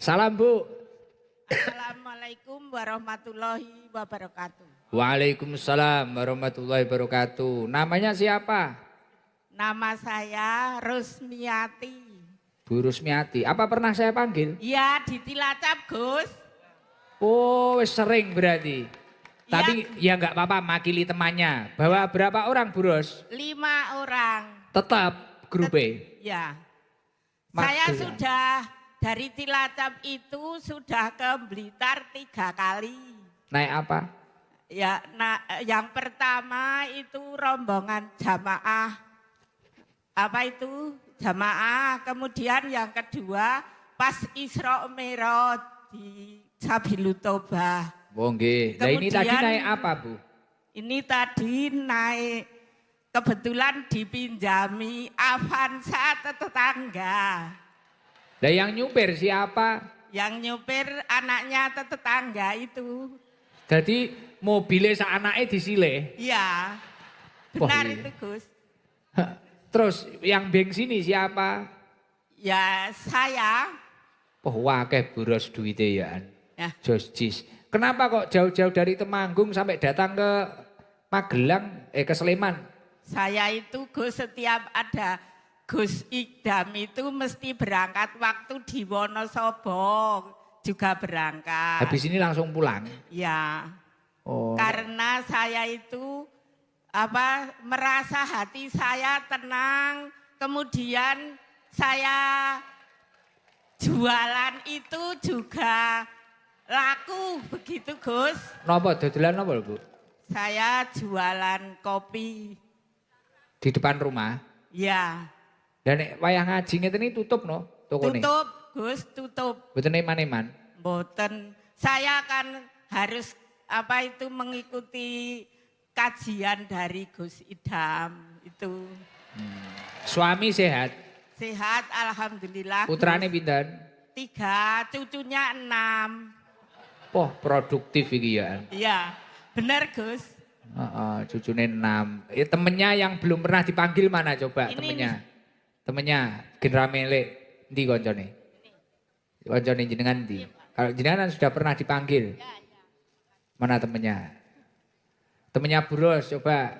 Salam Bu. Assalamualaikum warahmatullahi wabarakatuh. Waalaikumsalam warahmatullahi wabarakatuh. Namanya siapa? Nama saya Rusmiati. Bu Rusmiati. Apa pernah saya panggil? Ya, di Cilacap, Gus. Oh, sering berarti. Ya. Tapi ya nggak apa-apa, makili temannya. Bawa berapa orang Bu Ros? 5 orang. Tetap grup E. Ya. Saya Magelang. sudah dari Cilacap itu sudah ke Blitar 3 kali. Naik apa? Ya, nah, yang pertama itu rombongan jamaah. Apa itu? Jamaah. Kemudian yang kedua pas Isra Mi'raj di Sabilut Toba. Oh nggih. Nah ini tadi Kemudian- naik apa Bu? Ini tadi naik kebetulan dipinjami Avanza tetangga. Nah yang nyupir siapa? Yang nyupir anaknya tetangga itu. Jadi mobilnya anaknya disilih. Iya. Wah, Benar iya. itu, Gus. Terus yang bengsini siapa? Ya saya. Oh wakeh boros duitnya ya. Ya. Josjis. Kenapa kok jauh-jauh dari Temanggung sampai datang ke Magelang, ke Sleman? Saya itu Gus setiap ada Gus Idam itu mesti berangkat waktu di Wonosobo juga berangkat. Habis ini langsung pulang. Ya. Oh. Karena saya itu merasa hati saya tenang, kemudian saya jualan itu juga laku begitu Gus. Napa dodolan napa lho, Bu? Saya jualan kopi. Di depan rumah. Ya, Dan nek wayah ngaji ngeten iki tutup no tokone. tutup Gus, tutup. Mboten eman-eman. Mboten. Saya kan harus mengikuti kajian dari Gus Idam itu. Suami sehat, Sehat alhamdulillah. putrane Gus. pinten? 3, cucunya 6. Wah, produktif iki ya. Iya, benar Gus. Heeh, cucune 6. Temennya yang belum pernah dipanggil mana coba Ini temennya? Temennya Gen Ramele ndi koncone? Koncone jenengan ndi? Kalau jenengan sudah pernah dipanggil. Mana temennya? Temennya Bu Ros coba.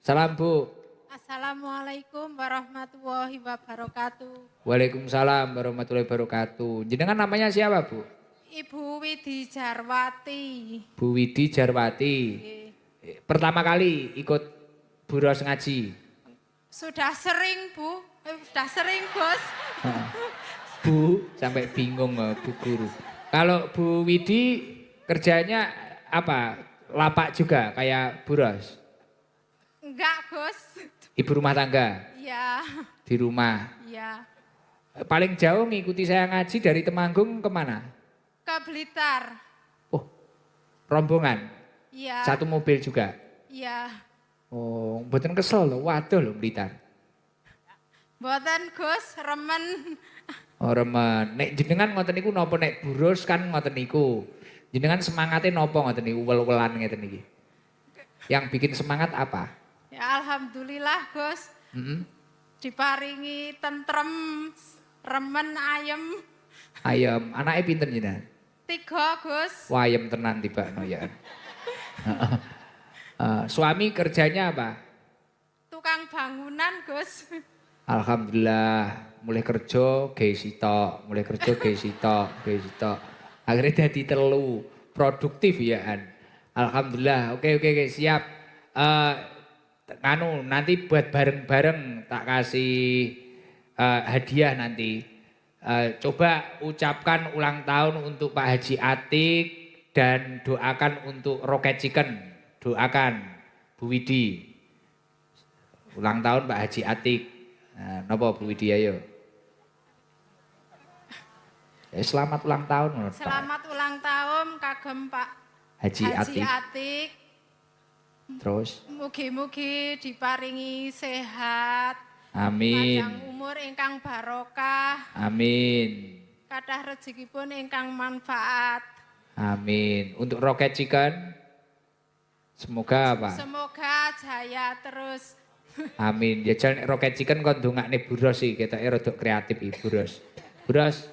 Salam Bu. Assalamualaikum warahmatullahi wabarakatuh. Waalaikumsalam warahmatullahi wabarakatuh. Jenengan namanya siapa Bu? Ibu Widi Jarwati. Bu Widi Jarwati. Pertama kali ikut Bu Ros ngaji. Sudah sering Bu, sudah sering Gus. Bu sampai bingung Bu Guru. Kalau Bu Widi kerjanya apa? Lapak juga kayak Bu Ros? Enggak Gus. Ibu rumah tangga Iya, di rumah. iya. Paling jauh ngikuti saya ngaji dari Temanggung kemana? Ke Blitar. Oh, rombongan. Iya. Satu mobil juga. Iya. Oh, mboten kesel loh. Waduh loh Blitar. Mboten Gus, remen. Oh, remen. Nek jenengan ngoten niku napa nek burus kan ngoten niku. Jenengan semangatnya napa ngoten niku wel-welan ngeten niki. Yang bikin semangat apa? Ya alhamdulillah Gus. Diparingi tentrem, remen ayem. Ayam, anaknya pinter jenengan. 3 Gus. Wah, ayam tenan tibakno ya. Suami kerjanya apa? Tukang bangunan Gus. Alhamdulillah, mulai kerja gawe sitok, mulai kerja gawe sitok, gawe sitok. Akhirnya jadi telu, produktif ya An. Alhamdulillah, oke, siap. Nanti buat bareng-bareng tak kasih hadiah nanti. Coba ucapkan ulang tahun untuk Pak Haji Atik dan doakan untuk Rocket Chicken. Doakan Bu Widi. Ulang tahun Pak Haji Atik. Nah, napa Bu Widi ayo. Selamat ulang tahun menurut Pak Selamat ulang tahun kagem Pak Haji Atik. Atik. Terus Mugi-mugi diparingi sehat, amin. panjang umur ingkang barokah, Amin. kathah rezekipun ingkang manfaat. Amin. Untuk Rocket Chicken semoga apa? Semoga jaya terus. Amin. Ya jalan Rocket Chicken kon ndongakne Bu Ros iki ketoke rada kreatif iki Bu Ros. Bu Ros.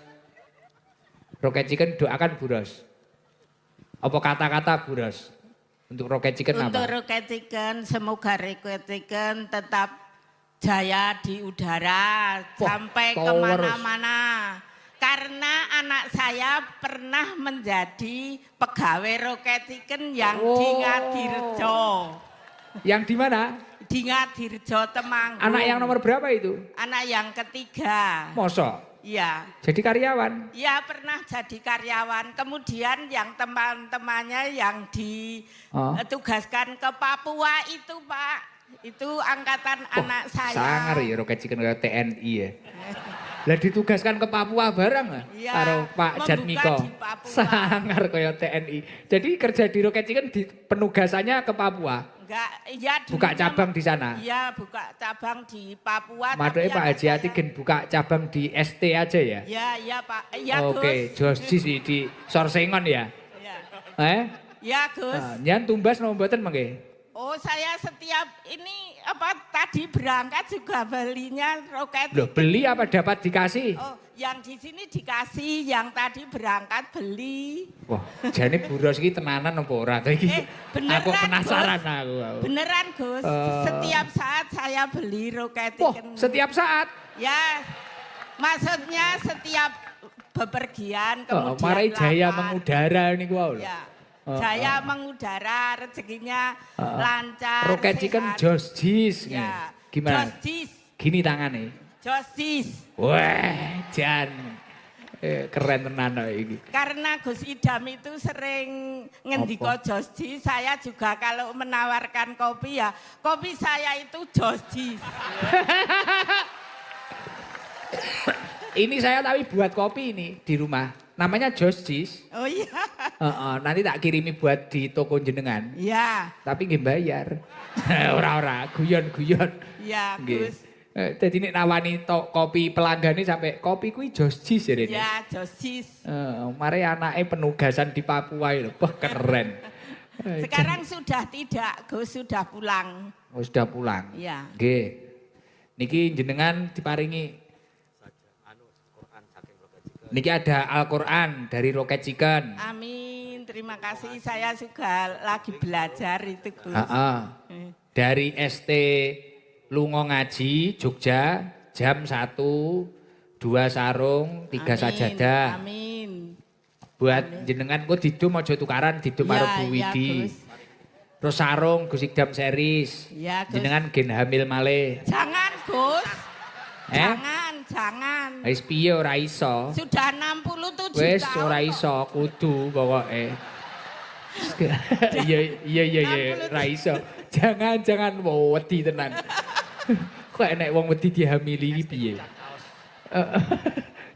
Rocket Chicken doakan Bu Ros. Apa kata-kata Bu Ros? Untuk Rocket Chicken Untuk apa? Rocket Chicken, semoga Rocket Chicken tetap jaya di udara sampai terus. kemana-mana. Karena anak saya pernah menjadi pegawai Rocket Chicken yang di Ngadirjo. Yang di mana? Di Ngadirjo, Temanggung. Anak yang nomor berapa itu? Anak yang ketiga. Mosok? Iya. Jadi karyawan? Ya pernah jadi karyawan. Kemudian yang teman-temannya yang ditugaskan ke Papua itu Pak. Itu angkatan anak saya. Sangar ya Rocket Chicken kayak TNI ya. Lah ditugaskan ke Papua bareng Iya, karo Pak Jatmiko. di Papua. Sangar kayak TNI. Jadi kerja di Rocket Chicken penugasannya ke Papua. Enggak, ya Buka cabang di sana. Iya, buka cabang di Papua. Maksudnya tapi Pak yang Haji Ati gen buka cabang di ST aja ya? Ya, iya Pak. Iya Oke, Gus. Josis di Sorsengon ya? Ya, Eh? ya Gus. Nyan tumbas nomor mboten mangke? Oh saya setiap ini apa tadi berangkat juga belinya Rocket Loh, beli apa dapat dikasih? Oh, yang di sini dikasih, yang tadi berangkat beli. Wah, jane Bu Ros iki tenanan apa ora to iki? Beneran, Aku penasaran Gus. aku. Beneran Gus, setiap saat saya beli Rocket Wah, Chicken. setiap saat. Ya, maksudnya setiap bepergian kemudian Marai jaya lapar. mengudara niku wae lho. Ya, jaya mengudara, rezekinya lancar, Rocket Chicken sehat. Jos Jis. Ya, Gimana? Josis, Gini tangannya. Josis. Wah, Jan. Keren tenan kok iki. Karena Gus Idam itu sering ngendiko Josis, saya juga kalau menawarkan kopi ya, kopi saya itu Josis. Ini saya tapi buat kopi ini di rumah. Namanya Jos Jis. Oh iya. Nanti tak kirimi buat di toko jenengan. Iya, Tapi nggih bayar. Ora-ora, guyon-guyon. iya Nggih. Gus. Jadi nek nawani kopi pelanggan ini sampai kopi kuwi Jos Jis ya Rene. Ya, Josis. Mari anaknya penugasan di Papua itu. Wah, keren. Sekarang sudah tidak, Gus sudah pulang. Oh, sudah pulang. Iya. Nggih. Niki jenengan diparingi Niki ada Al-Qur'an dari Rocket Chicken. Amin, terima kasih. Saya juga lagi belajar itu Gus. Dari ST Lungo Ngaji Jogja jam 1, 2 sarung, 3 sajadah. Amin. Buat jenengan kok didum aja tukaran didum karo Bu Iya, Widi. Gus. Terus sarung Gus Ikdam series. Iya, Gus. Jenengan gen hamil malih. Jangan Gus. Eh? Jangan. Wis piye ora iso? Sudah 67 Wis tahun. ora kok. iso kudu pokoke. Iya ora iso. Jangan wedi tenan. Kok enek wong wedi dihamili iki piye?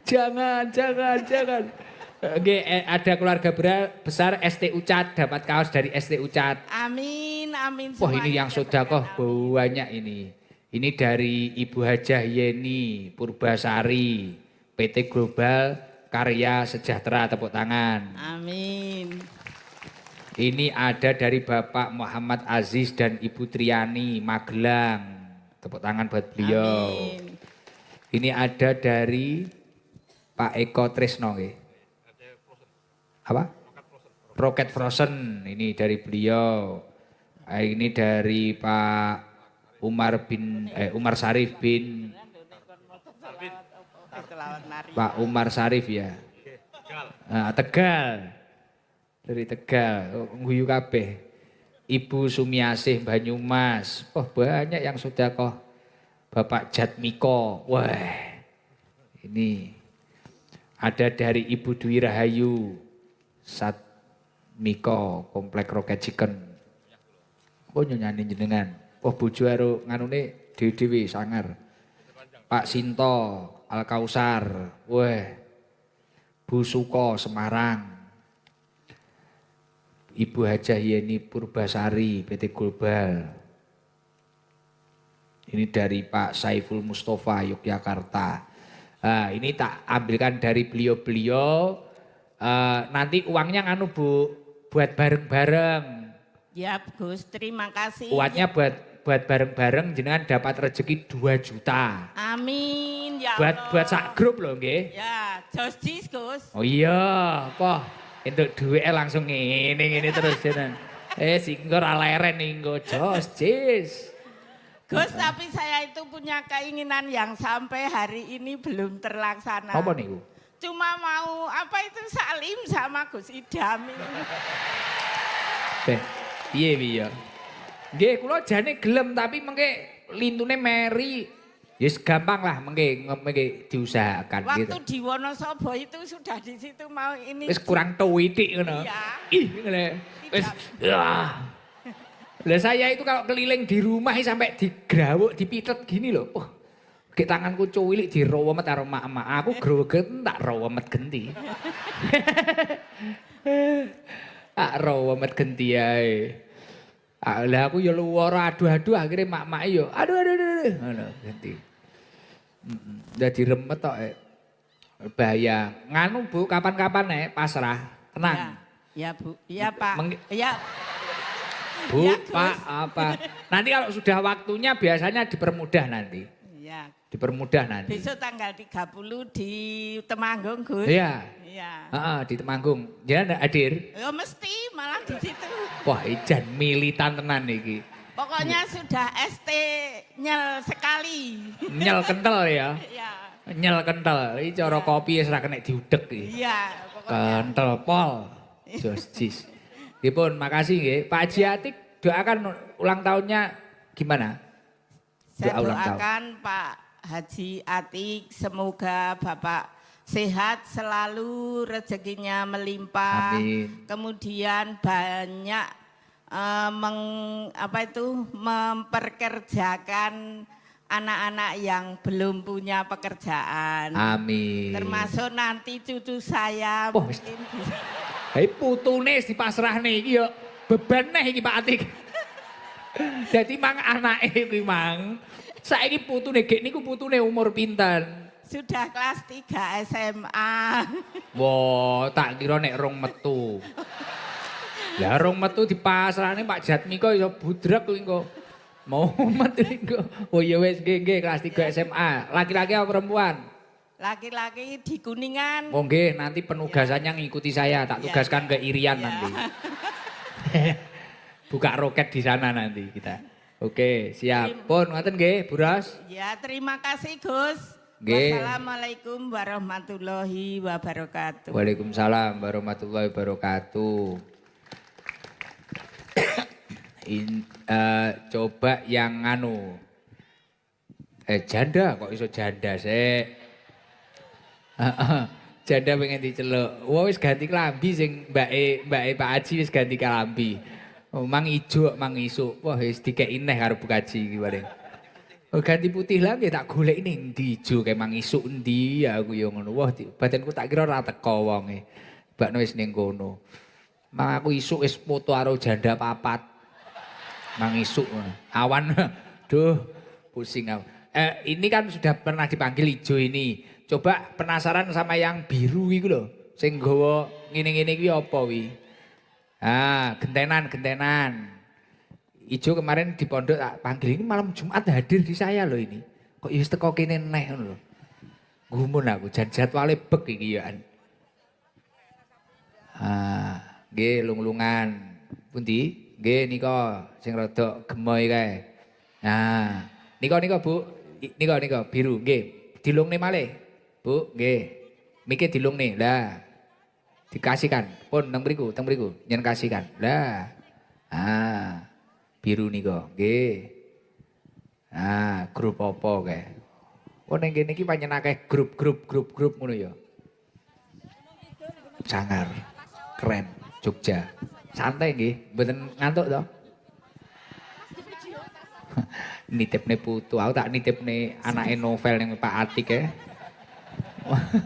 Jangan. Oke, ada keluarga besar ST Ucat dapat kaos dari ST Ucat. Amin. Wah ini semuanya yang sedekah banyak ini. Ini dari Ibu Hajah Yeni Purbasari, PT Global Karya Sejahtera, tepuk tangan. Amin. Ini ada dari Bapak Muhammad Aziz dan Ibu Triani Magelang, tepuk tangan buat beliau. Amin. Ini ada dari Pak Eko Tresno. Apa? Rocket Frozen, ini dari beliau. Ini dari Pak Umar Sarif bin Pak Umar Sarif ya. Tegal. Dari Tegal, nguyu kabeh. Ibu Sumiasih Banyumas. Oh, banyak yang sudah kok. Bapak Jatmiko. Wah. Ini ada dari Ibu Dwi Rahayu. Satmiko, Komplek Rocket Chicken. Oh, nyanyi jenengan. Oh bojo karo nganune dhewe-dhewe sangar. Pak Sinto Al Kausar. Weh. Bu Suko Semarang. Ibu Hajah Yeni Purbasari PT Global. Ini dari Pak Saiful Mustafa Yogyakarta. Ini tak ambilkan dari beliau-beliau. Nanti uangnya nganu Bu buat bareng-bareng. Ya Gus, terima kasih. Kuatnya buat bareng-bareng jenengan dapat rezeki 2 juta. Amin. Amin ya Buat Allah. sak grup loh nggih. Ya, Josdis Gus. Oh iya, apa? Entuk duwe langsung ngene terus jenengan. Singgo ra leren nggo jos jis. Gus, tapi saya itu punya keinginan yang sampai hari ini belum terlaksana. Apa niku? Cuma mau apa itu salim sama Gus Idam. Piye piye? Nggih, kula jane gelem tapi mengke lintune meri. Yes gampang lah mengke diusahakan Waktu gitu. di Wonosobo itu sudah di situ mau ini. Wis kurang tuwitik ngono. Iya. Ih ngene. Wis Lah saya itu kalau keliling di rumah sampai digrawuk, dipitet gini loh. Oh, ke tanganku cuwilik dirowemet karo mak-mak. Aku groget tak rowemet genti. Tak rowemet genti ae. Lah aku ya luwara aduh-aduh akhirnya mak-mak yo aduh ngono genti. Dadi remet tok. Bahaya. Nganu Bu, kapan-kapan pasrah, tenang. Ya Bu, iya Pak. Ya. Bu, Ya, Pak, apa? Nanti kalau sudah waktunya biasanya dipermudah nanti. Iya. Dipermudah nanti. Besok tanggal 30 di Temanggung, Gus. Iya. Iya. Di Temanggung. Jangan hadir. Ya mesti malah di situ. Wah, ijan militan tenan iki. Pokoknya sudah ST nyel sekali. Nyel kental ya. Iya. Nyel kental. Iki cara kopi wis ra kena diudek iki. Iya, pokoknya. Kental pol. Jos jis. Dipun, makasih nggih. Pak Haji Atik doakan ulang tahunnya gimana? Saya Doa ulang tahun. doakan Pak Haji Atik semoga Bapak sehat selalu, rezekinya melimpah. Amin. Kemudian banyak memperkerjakan anak-anak yang belum punya pekerjaan. Amin. Termasuk nanti cucu saya Oh, mungkin bisa. Hei putune dipasrahne iki yo beban neh iki Pak Atik. Dadi mang anake kuwi mang. Saiki putune gek niku putune umur pinten? Sudah kelas 3 SMA. Wah, tak kira nek rong metu. Lah rong metu dipasrahne Pak Jatmiko iso budrek kuwi engko. Mau metu engko. Oh ya wis nggih kelas 3 SMA. Laki-laki apa perempuan? Laki-laki di Kuningan. Oh nggih, nanti penugasannya ngikuti saya, tak tugaskan ke Irian nanti. Buka roket di sana nanti kita. Oke, siap. Pun ngoten nggih, Bu Ros. Ya, terima kasih Gus. Nggih. Wassalamualaikum warahmatullahi wabarakatuh. Waalaikumsalam warahmatullahi wabarakatuh. Coba yang anu. Janda kok iso janda sih. Janda pengen diceluk. Wah wis ganti klambi sing mbake Pak Haji wis ganti klambi. Mang ijo mang isuk. Wah wis dikeki neh karo Bu Haji iki paling. Oh ganti putih lah nggih tak goleki ning ndi ijo kae mang isuk endi aku ya ngono. Wah badanku tak kira ora teko wonge. Bakno wis ning kono. Mang aku isuk wis foto karo janda papat. Mang isuk awan. Duh pusing aku. Ini kan sudah pernah dipanggil ijo ini. Coba penasaran sama yang biru iku lho. Sing nggawa ngene-ngene iki apa wi? Gentenan. Ijo kemarin di pondok tak panggil ini malam Jumat hadir di saya loh ini. Kok wis teko kene neh ngono lho. Gumun aku jan jadwale bek iki ya. Nggih lung-lungan. Pundi? Nggih nika sing rada gemoy kae. Nika Bu. Nika biru nggih. Dilungne malih. Bu, nggih. Mikir dilungne. Lah. Dikasihkan. Pun teng mriku. Nyen kasihkan. Lah. Biru nika. Nggih. Grup apa kae? Oh ning kene iki pancen akeh grup ngono ya. Sangar. Keren. Jogja. Santai nggih, mboten ngantuk to. Nitipne putu, aku tak nitipne anake novel yang Pak Atik ya.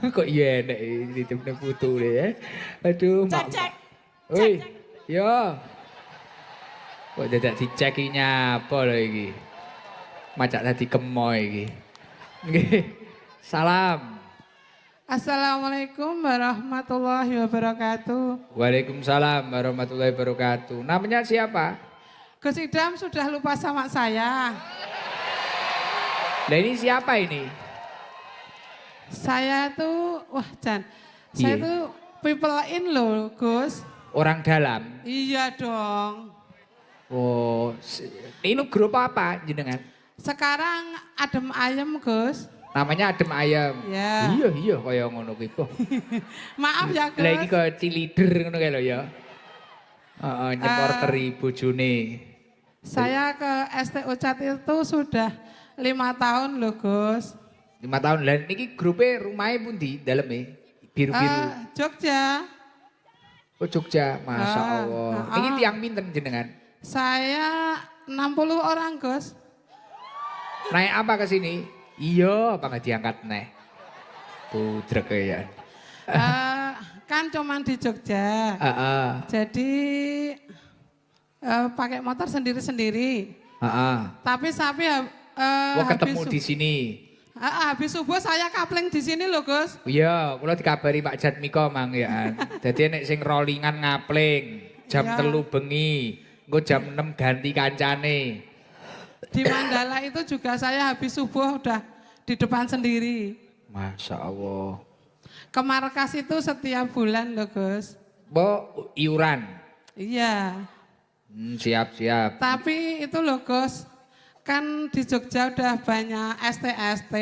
Kok iya enak nitipne putu ya. Aduh, Cek. Oi, yo. Kok dadak dicek iki nyapa lho iki. Macak tadi kemoy iki. Nggih. Salam. Assalamualaikum warahmatullahi wabarakatuh. Waalaikumsalam warahmatullahi wabarakatuh. Namanya siapa? Gus Idam sudah lupa sama saya. Lah ini siapa ini? Saya tuh, wah Jan, saya Iya. tuh people in loh Gus. Orang dalam. Iya dong. Oh, ini grup apa jenengan? Sekarang adem ayem Gus. Namanya Adem Ayam. Ya. Iya kaya ngono kuwi kok. Maaf ya Gus. Lah iki kaya cilider ngono kae lho ya. Heeh, nyeporteri bojone. Saya ke ST Ucat itu sudah 5 tahun loh Gus. 5 tahun lah niki grupe rumahe pundi daleme? Biru-biru. Jogja. Oh Jogja, Masya Ah, Allah. ah, Niki ah. tiang pinten jenengan? Saya 60 orang Gus. Naik apa ke sini? Iya, apa nggak diangkat neh? Budrek ya. Kan cuman di Jogja. Heeh. Jadi pakai motor sendiri-sendiri. Heeh. Tapi Wah ketemu di sini. habis subuh saya kapling di sini loh Gus. Iya, kula dikabari Pak Jatmiko mang ya. Dadi nek sing rollingan ngapling jam Iya. 3 bengi, engko jam 6 ganti kancane. Di Mandala itu juga saya habis subuh udah di depan sendiri. Masya Allah. Ke markas itu setiap bulan loh Gus. Bo iuran. Iya. Siap. Tapi itu loh Gus, kan di Jogja udah banyak ST-ST.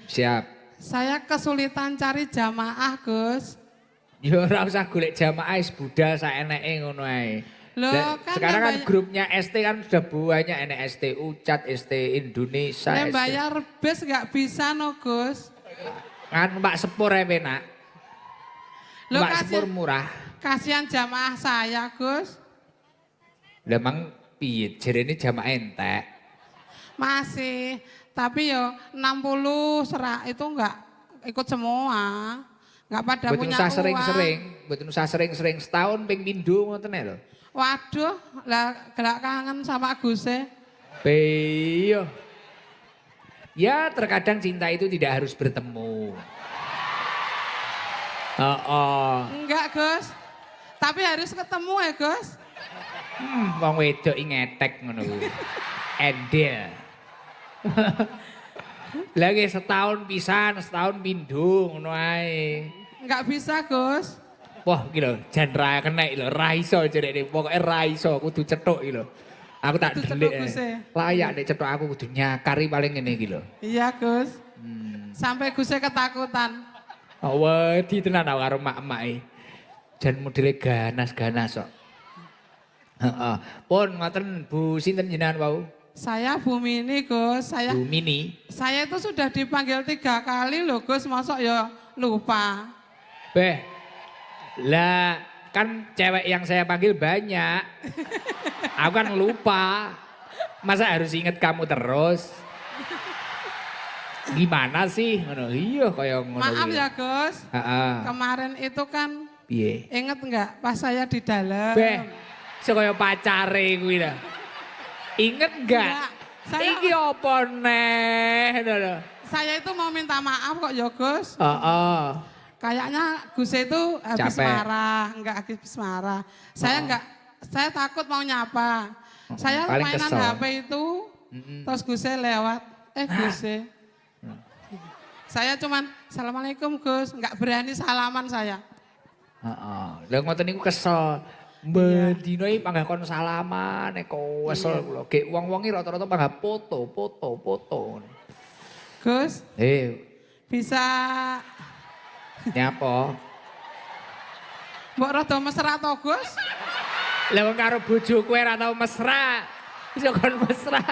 Siap. Saya kesulitan cari jamaah Gus. Ya ora usah golek jamaah wis budal saeneke ngono ae. Loh, Lah, kan sekarang yang kan banyak- grupnya ST kan sudah banyak, enek ST Ucat, ST Indonesia, Yang ST. bayar bus nggak bisa no Gus. Kan Mbak Sepur ya penak. Loh, Mbak Sepur murah. Kasihan jamaah saya Gus. Lah emang piye jerene jamaah entek. Masih, tapi yo 60 serak itu nggak ikut semua. Nggak pada Mboten punya usah uang. sering-sering, mboten usah sering-sering setahun ping pindho ngoten lho. Waduh, lah gelak kangen sama Guse. Iya. Ya terkadang cinta itu tidak harus bertemu. Enggak Gus, tapi harus ketemu ya Gus. Wong wedok iki ngetek ngono kuwi. Endel. Lagi setahun pisan, setahun pindho ngono ae. Enggak bisa Gus. Wah iki lho, jan ra kena iki lho, ra iso jerene, pokoke ra iso kudu cethuk iki lho. Aku tak Kudu delik. cethuk, Gus, e. Layak nek cethuk aku kudu nyakari paling ngene iki lho. Iya Gus. Sampai Guse ketakutan. Wedi tenan aku karo mak-emak e. Jan modele ganas-ganas kok. Heeh. Pun ngoten Bu sinten jenengan wau? Saya Bu Mini Gus, Bu Mini. saya itu sudah dipanggil 3 kali loh Gus, masuk ya lupa. Beh. Lah kan cewek yang saya panggil banyak. Aku kan lupa. Masa harus inget kamu terus? Gimana sih? Ngono. Iya kaya ngono. Maaf kuwi. ya Gus, Heeh. kemarin itu kan Piye? inget nggak pas saya di dalam? Beh. Sekaya pacare kuwi lah. Inget enggak? Enggak, saya- Iki apa neh? Ngono. Saya itu mau minta maaf kok ya Gus. Heeh. Kayaknya Gus itu habis Capek. marah, enggak habis marah. Saya enggak, saya takut mau nyapa. Saya Paling mainan kesel. HP itu, terus Gus lewat. Gus. Saya cuman, Assalamualaikum Gus, enggak berani salaman saya. Heeh. Lah ngoten niku kesel. Mbendino iki panggah kon salaman nek kesel kula. Gek wong-wong iki rata-rata panggah foto. Gus, bisa Nyapa? mbok rada mesra to Gus? Lah wong karo bojo kowe ora tau mesra. Iso kon mesra.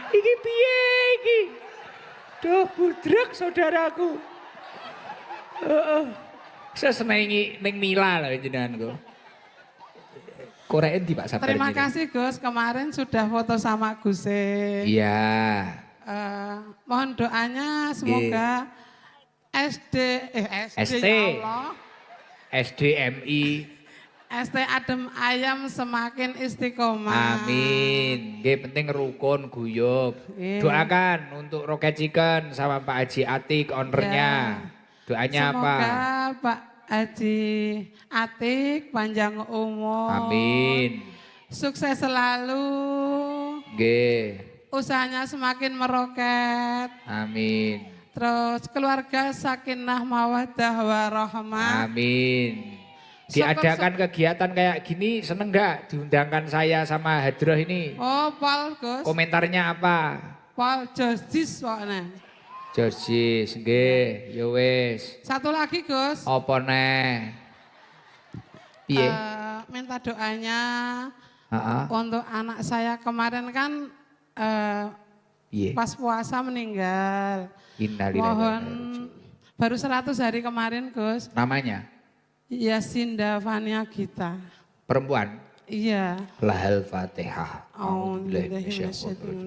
Iki piye iki? Duh budrek saudaraku. Heeh. Sesenengi ning Mila lho jenenganku. Korek endi Pak Sabar? Terima jenengan? kasih Gus, kemarin sudah foto sama Gus. Iya. Mohon doanya semoga SD ST. ya Allah, SDMI. ST Adem Ayam semakin istiqomah. Amin. Nggih penting rukun guyub. Iya. Doakan untuk Rocket Chicken sama Pak Haji Atik ownernya. Doanya apa? Semoga Pak Haji Atik panjang umur. Amin. Sukses selalu. Nggih. Usahanya semakin meroket. Amin. Terus keluarga sakinah mawaddah warahmah. Amin. Diadakan kegiatan kayak gini seneng gak? Diundangkan saya sama Hadroh ini. Oh, Pol Gus. Komentarnya apa? Pol Justice pokoknya. Jorjis, nggih, ya wis. Satu lagi Gus. Apa neh? Piye? Minta doanya Heeh. untuk anak saya kemarin kan Piye? pas puasa meninggal. Innalillahi wa inna Mohon ilaihi raji'un. baru 100 hari kemarin Gus. Namanya Yasinda Fania Gita. perempuan. Iya. Lahal Fatihah. A'udzubillahi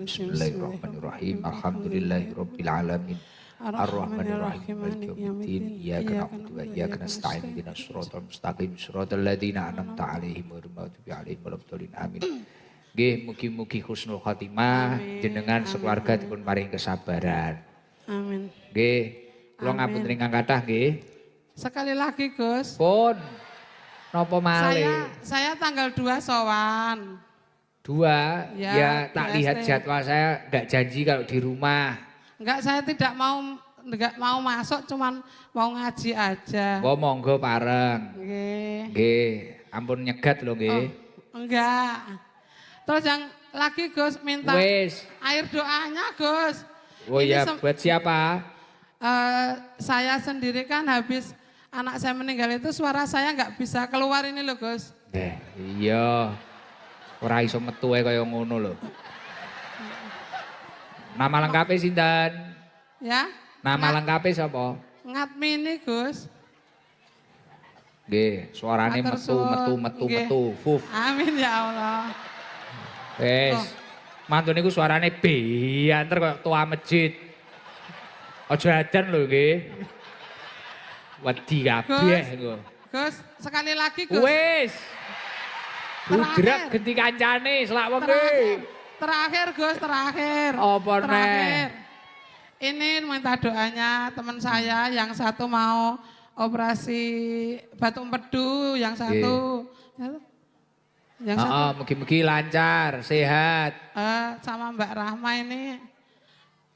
Bismillahirrahmanirrahim. Alhamdulillahirabbil alamin. Ar-Rahmanirrahim. Maliki yaumiddin. Iyyaka na'budu wa iyyaka nasta'in. Ihdinas siratal mustaqim. Siratal ladzina an'amta 'alaihim ghairil maghdubi 'alaihim waladdallin. Amin. Nggih, mugi-mugi husnul khotimah jenengan sekeluarga dipun paring kesabaran. Amin. Nggih, kula ngapunten ingkang kathah nggih. Sekali lagi Gus. Pun napa malih? Saya tanggal 2 sowan. 2, Ya, ya tak di lihat ST. jadwal saya enggak janji kalau di rumah. Enggak, saya enggak mau masuk, cuman mau ngaji aja. Oh monggo pareng. Nggih. Nggih, ampun nyegat lho nggih. Enggak. Terus yang lagi Gus minta Wis. air doanya Gus. Oh Ini ya, buat siapa? Saya sendiri kan habis anak saya meninggal itu suara saya nggak bisa keluar ini loh Gus. Iya. Ora iso metu ae kaya ngono lho. Nama lengkapnya sinten? Ya. Nama lengkapnya sapa? Ngatmini Gus. Nggih, suarane Matur metu suwun. metu metu Nggih. metu. Fuf. Amin ya Allah. Wes. Mantune ku suarane bianter kaya tua masjid. Aja adan lho nggih. Wedi kabeh engko. Gus, sekali lagi Gus. Wis. Budrak Terakhir. genti kancane selak wengi. Terakhir Gus, terakhir. Apa neh? Terakhir. Ini minta doanya teman saya yang satu mau operasi batu empedu, yang satu yang satu Heeh, mugi-mugi lancar, sehat. sama Mbak Rahma ini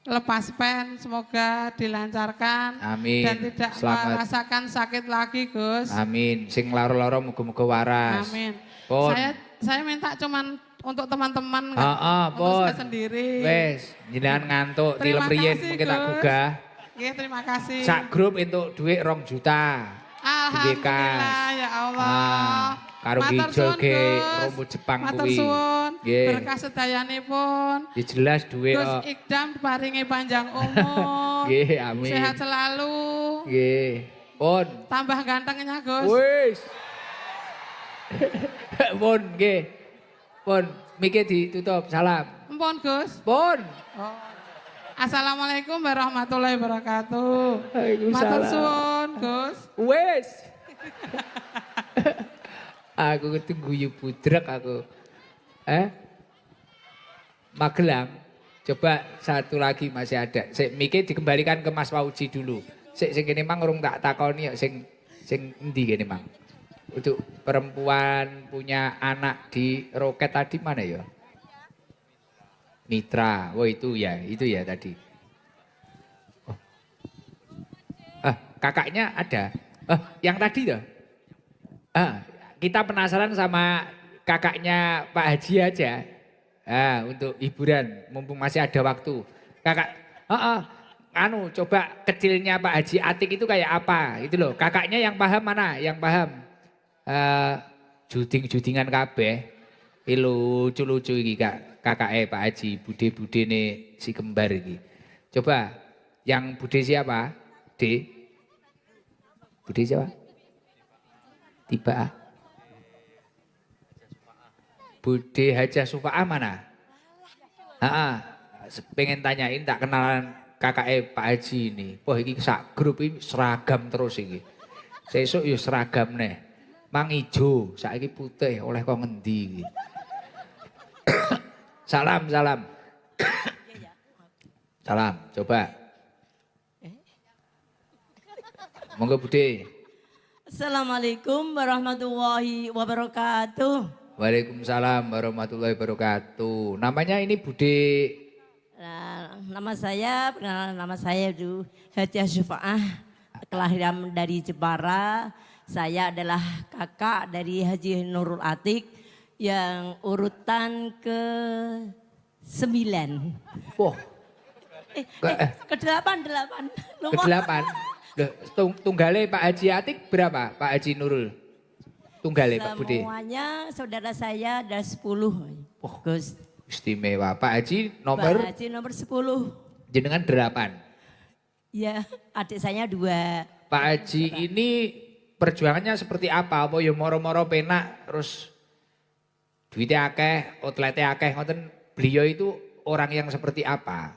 lepas pen, semoga dilancarkan Amin. dan tidak Selamat. merasakan sakit lagi Gus. Amin. Sing lara-lara muga-muga waras. Amin. Pun. Saya minta cuman untuk teman-teman nggak Heeh, untuk pun. saya sendiri. Wes, jenengan ngantuk Terima tilem riyen kasih, mungkin tak Gus. gugah. Nggih, terima kasih. Sak grup entuk dhuwit 2 juta. Alhamdulillah ya Allah. Ah, karo Matur gijol suwun, ge Gus. rambut Jepang Matur kuwi. suwun. Nggih. Berkah sedayanipun. Ya jelas dhuwit Gus kok. Ikdam paringi panjang umur. Nggih, amin. Sehat selalu. Nggih. Pun. Tambah gantengnya Gus. Wis. Pun nggih. Pun mike ditutup. Salam. Empun Gus. Pun. Oh. Assalamualaikum warahmatullahi wabarakatuh. Waalaikumsalam. Matur suwun Gus. Wis. Aku kudu guyu budrek aku. Magelang. Coba satu lagi masih ada. Sik mike dikembalikan ke Mas Fauji dulu. Sik sing kene mang urung tak takoni ya sing endi kene mang. Untuk perempuan punya anak di roket tadi mana ya? Mitra. Oh itu ya tadi. Oh. Kakaknya ada. Yang tadi tuh. Kita penasaran sama kakaknya Pak Haji aja. Untuk hiburan, mumpung masih ada waktu. Kakak, coba kecilnya Pak Haji Atik itu kayak apa? Itu loh, kakaknya yang paham mana? Yang paham? Juding-judingan kabeh. Lucu-lucu iki kakaknya Pak Haji, bude-bude nih si kembar iki. Coba, yang bude siapa? Bude siapa? Tiba. Bude Hajah Sufa'ah mana? Pengen tanyain tak kenalan kakaknya Pak Haji ini. Wah ini sak grup ini seragam terus ini. Sesuk ya seragam nih. Mang ijo, saiki putih oleh kok ngendi iki. Salam. Salam, coba. Monggo Bude. Assalamualaikum warahmatullahi wabarakatuh. Waalaikumsalam warahmatullahi wabarakatuh. Namanya ini Bude Perkenalan nama saya itu Hadiah Syufaah, kelahiran dari Jepara. Saya adalah kakak dari Haji Nurul Atik yang urutan ke-9. Wah, Ke-8. Lupa. ke-8. Tunggale Pak Haji Atik berapa? Pak Haji Nurul? Tunggale Pak Budi. Semuanya saudara saya ada 10. Gus. Istimewa. Pak Haji Pak nomor Haji nomor 10. jenengan 8. Ya, adik saya 2. Pak Haji ini perjuangannya seperti apa? Apa ya moro-moro penak terus duitnya akeh, outletnya akeh, ngoten. Beliau itu orang yang seperti apa?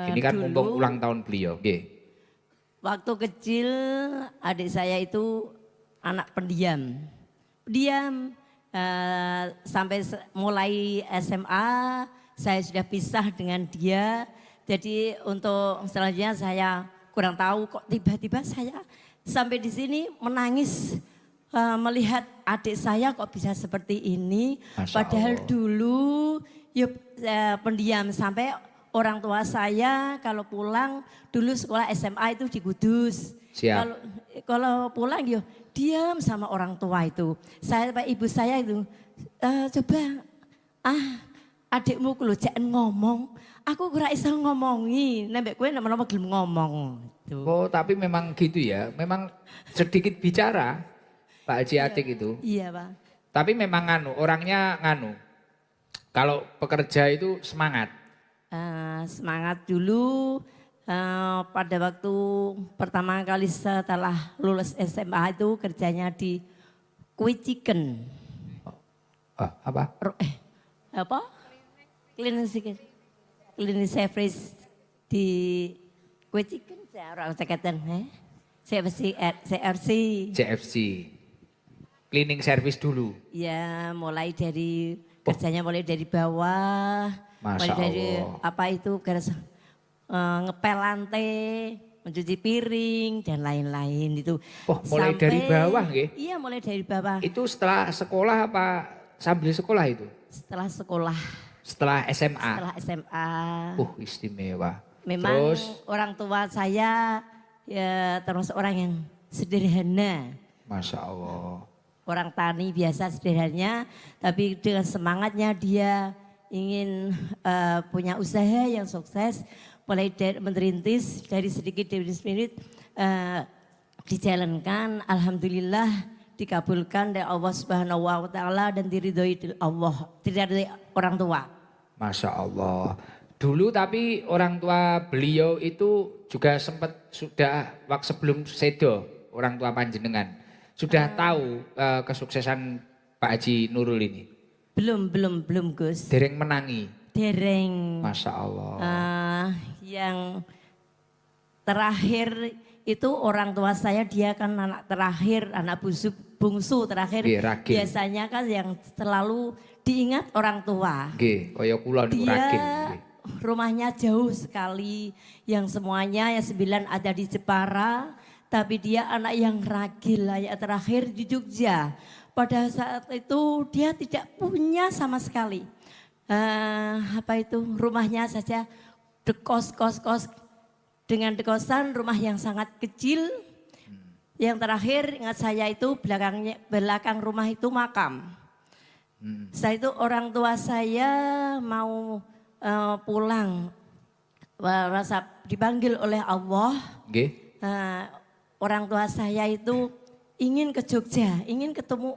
Ini kan mumpung ulang tahun beliau, nggih. Waktu kecil adik saya itu anak pendiam. Sampai mulai SMA saya sudah pisah dengan dia. Jadi untuk selanjutnya saya kurang tahu kok tiba-tiba saya sampai di sini menangis melihat adik saya kok bisa seperti ini. Padahal dulu pendiam sampai orang tua saya kalau pulang dulu sekolah SMA itu di Kudus. Siap. Kalau pulang diam sama orang tua itu. Ibu saya itu coba adikmu kalau jangan ngomong, aku kurang bisa ngomongi. Nembek gue nama-nama gelem ngomong. Tuh. Oh tapi memang gitu ya, memang sedikit bicara Pak Haji Atik itu. Iya Pak. Tapi memang orangnya kalau pekerja itu semangat. Semangat dulu. Pada waktu pertama kali setelah lulus SMA itu kerjanya di Kue Chicken. Apa? Klinik service di Kue Chicken. Orang cekatan, CFC. Cleaning service dulu. Ya, kerjanya mulai dari bawah. Masya mulai dari Allah. Ngepel lantai, mencuci piring dan lain-lain itu. Oh, mulai dari bawah nggih? Iya, mulai dari bawah. Itu setelah sekolah apa sambil sekolah itu? Setelah sekolah. Setelah SMA? Setelah SMA. Istimewa. Memang Terus, orang tua saya ya termasuk orang yang sederhana. Masya Allah. Orang tani biasa sederhananya, tapi dengan semangatnya dia ingin punya usaha yang sukses. Mulai merintis dari sedikit demi sedikit dijalankan, alhamdulillah dikabulkan dari Allah Subhanahu wa taala dan diridhoi Allah, diridhoi orang tua. Masya Allah. Dulu tapi orang tua beliau itu juga sudah waktu sebelum sedo orang tua panjenengan sudah tahu kesuksesan Pak Haji Nurul ini. Belum Gus. Dereng menangi. Dereng. Masya Allah. Yang terakhir itu orang tua saya, dia kan anak terakhir, anak bungsu terakhir. Biasanya kan yang selalu diingat orang tua. Nggih, kaya kula niku ragil. Rumahnya jauh sekali, yang semuanya yang 9 ada di Jepara, tapi dia anak yang ragil, yang terakhir di Jogja. Pada saat itu dia tidak punya sama sekali. Rumahnya saja kos dengan dekosan, rumah yang sangat kecil. Yang terakhir ingat saya itu belakang rumah itu makam. Setelah itu orang tua saya mau pulang, rasa dipanggil oleh Allah. Orang tua saya itu ingin ke Jogja, ingin ketemu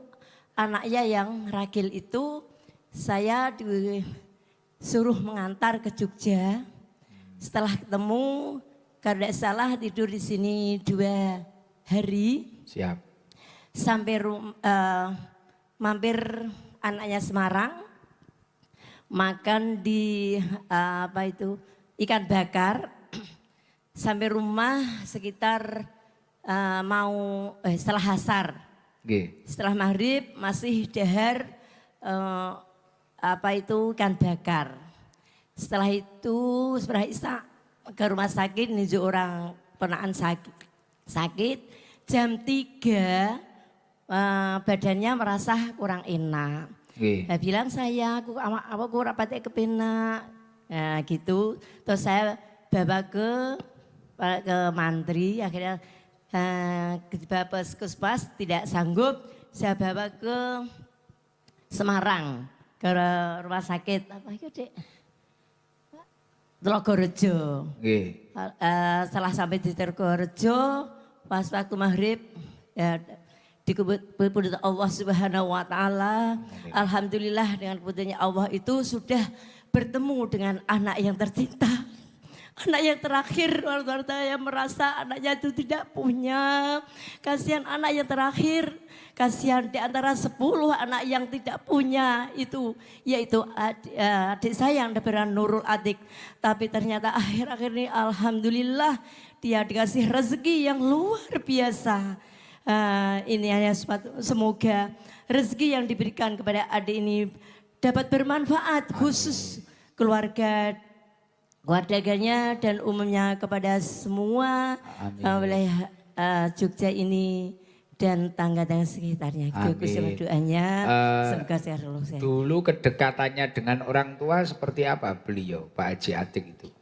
anaknya yang ragil itu. Saya disuruh mengantar ke Jogja. Setelah ketemu, karena salah tidur di sini 2 hari. Siap. Sampai mampir anaknya Semarang, makan di ikan bakar. Sampai rumah sekitar setelah asar. Setelah maghrib masih dahar ikan bakar. Setelah itu Isa ke rumah sakit, menuju orang ponaan sakit. Jam 3 badannya merasa kurang enak. Bilang saya, aku rapatnya kepenak. Nah, gitu. Terus saya bawa ke mantri, akhirnya ke puskesmas tidak sanggup, saya bawa ke Semarang, ke rumah sakit apa itu Dek? Telogorejo. Setelah sampai di Telogorejo, pas waktu maghrib, ya, dikebut Allah Subhanahu Wa Taala, alhamdulillah dengan keputusannya Allah itu sudah bertemu dengan anak yang tercinta. Anak yang terakhir, orang yang merasa anaknya itu tidak punya. Kasihan anak yang terakhir, kasihan di antara 10 anak yang tidak punya itu. Yaitu adik saya yang bernama Nurul Atik. Tapi ternyata akhir-akhir ini alhamdulillah dia dikasih rezeki yang luar biasa. Ini hanya semoga rezeki yang diberikan kepada adik ini dapat bermanfaat khusus keluarganya dan umumnya kepada semua wilayah Jogja ini dan tangga-tangga sekitarnya. Gitu doanya semoga sehat. Dulu kedekatannya dengan orang tua seperti apa beliau, Pak Haji Atik itu?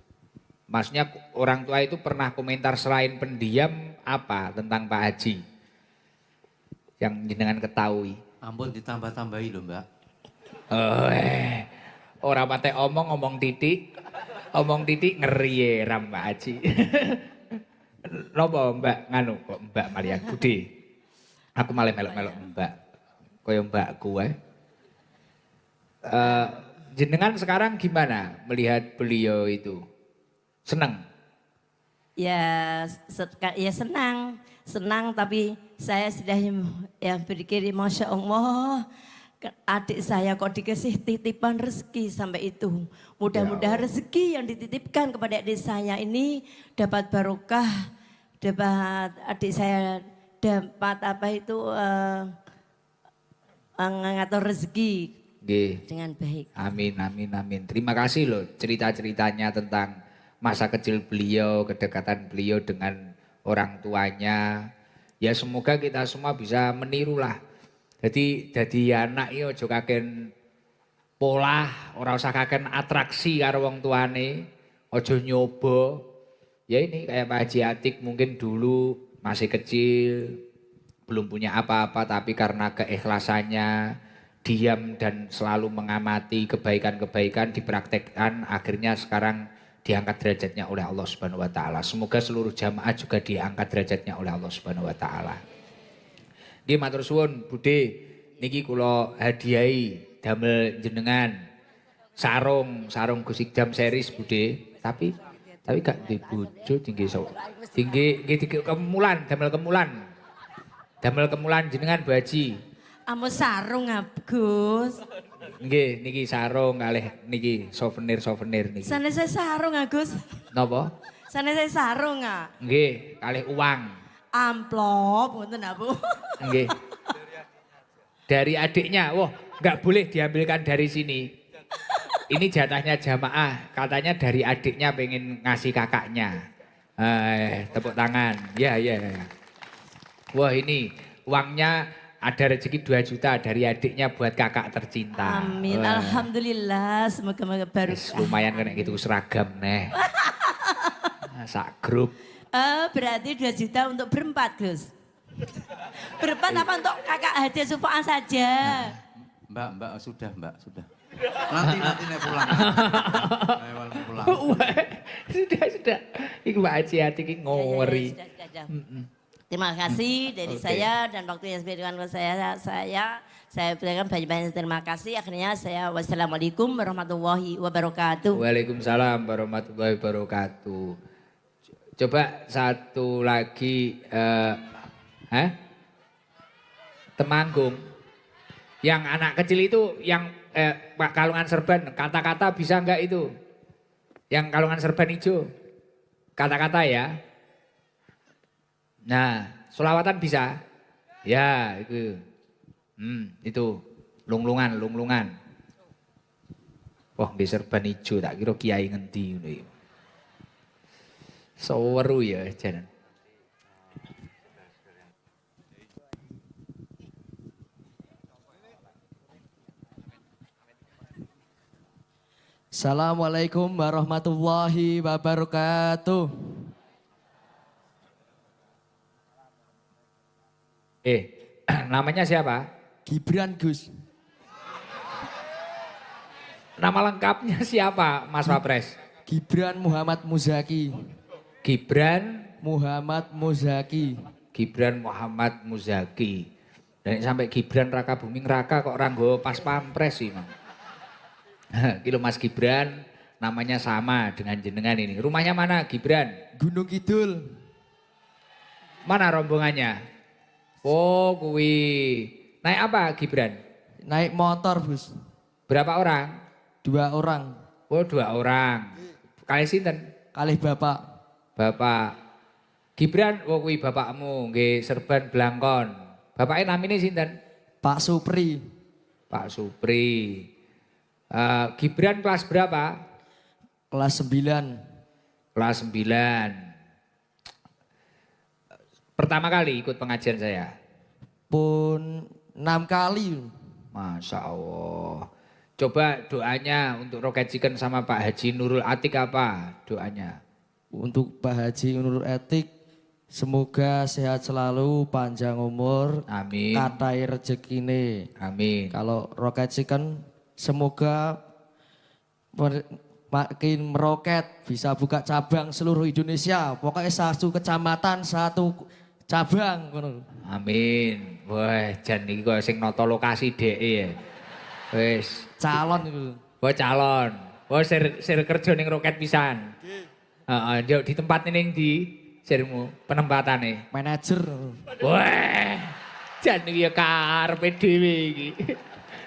Maksudnya orang tua itu pernah komentar selain pendiam apa tentang Pak Haji? Yang jenengan ketahui. Ampun ditambah-tambahi loh Mbak. Orang pate ngomong titik. Omong titik ngeri ya Ram Pak Haji. Nopo Mbak nganu kok Mbak Marian Budi. Aku malah melok-melok Mbak. Koyo mbakku jenengan sekarang gimana melihat beliau itu? Senang? Ya senang tapi saya sudah berpikir Masya Allah. Adik saya kok dikasih titipan rezeki sampai itu. Mudah-mudahan rezeki yang dititipkan kepada adik saya ini dapat barokah, dapat adik saya dapat apa itu ngatur rezeki dengan baik. Amin. Terima kasih loh cerita-ceritanya tentang masa kecil beliau, kedekatan beliau dengan orang tuanya. Ya semoga kita semua bisa menirulah. Jadi anak iki aja kaken pola, ora usah kaken atraksi karo wong tuane, aja nyoba. Ya ini kayak Pak Haji Atik mungkin dulu masih kecil, belum punya apa-apa tapi karena keikhlasannya diam dan selalu mengamati kebaikan-kebaikan dipraktekkan akhirnya sekarang diangkat derajatnya oleh Allah Subhanahu wa taala. Semoga seluruh jamaah juga diangkat derajatnya oleh Allah Subhanahu wa taala. Nggih matur suwun Budhe, niki kula hadiahi damel jenengan sarung Gus Ikdam series Budhe, tapi gak di bojo tinggi kemulan, damel kemulan jenengan Bu Haji. Amo sarung Gus. Nggih niki sarung kalih niki souvenir niki. Sanes sarung Gus. Napa? Sanes sarung Nggih, kalih uang. Amplop, ngoten Bu. Nggih. Dari adiknya, wah nggak boleh diambilkan dari sini. Ini jatahnya jamaah, katanya dari adiknya pengen ngasih kakaknya. Tepuk tangan, ya. Wah ini uangnya ada rezeki 2 juta dari adiknya buat kakak tercinta. Amin, wah. alhamdulillah, semoga baru. Lumayan kena gitu seragam neh. Sak grup. Berarti 2 juta untuk berempat, Gus. Berempat apa untuk kakak hadiah supaan saja? Mbak, sudah. Nanti nek pulang. pulang. Sudah. Iku Pak Haji Atik iki ngori. Ya, terima kasih dari saya dan waktu yang diberikan ke saya berikan banyak terima kasih. Akhirnya saya wassalamualaikum warahmatullahi wabarakatuh. Waalaikumsalam warahmatullahi wabarakatuh. Coba satu lagi, Temanggung. Yang anak kecil itu, yang Pak Kalungan Serban, kata-kata bisa enggak itu? Yang Kalungan Serban hijau, kata-kata ya. Nah, sholawatan bisa? Ya, itu. Itu, lunglungan. Wah, di Serban hijau, tak kira kiai ngendi. Seru ya jalan. Assalamualaikum warahmatullahi wabarakatuh. Namanya siapa? Gibran Gus. Nama lengkapnya siapa Mas Wapres? Gibran Muhammad Muzaki. Gibran Muhammad Muzaki. Gibran Muhammad Muzaki. Dan sampai Gibran Raka Buming Raka kok orang nggawa pas pampres sih, Mang. Kilo Mas Gibran namanya sama dengan jenengan ini. Rumahnya mana Gibran? Gunung Kidul. Mana rombongannya? Oh, kuwi. Naik apa Gibran? Naik motor, Gus. Berapa orang? 2 orang. Oh, 2 orang. Kali sinten? Kalih bapak. Bapak. Gibran, oh kuwi bapakmu, nggih serban blangkon. Bapaknya namanya sinten? Pak Supri. Pak Supri. Gibran kelas berapa? Kelas 9. Kelas 9. Pertama kali ikut pengajian saya. Pun 6 kali. Masya Allah. Coba doanya untuk Roket Chicken sama Pak Haji Nurul Atik apa doanya? Untuk Pak Haji Nurul Atik, semoga sehat selalu, panjang umur, Amin. katai rezekine. Amin. Kalau Roket Chicken, semoga makin meroket, bisa buka cabang seluruh Indonesia. Pokoknya 1 kecamatan, 1 cabang. Amin. Wah, jan iki kok sing nata lokasi dhek ya. Wis. Calon itu. Wah, calon. Wah, sir kerja ning Roket pisan. Heeh, yo di tempat ning ndi sirmu penempatane? Manajer. Wah. Jan iki ya karepe dhewe iki.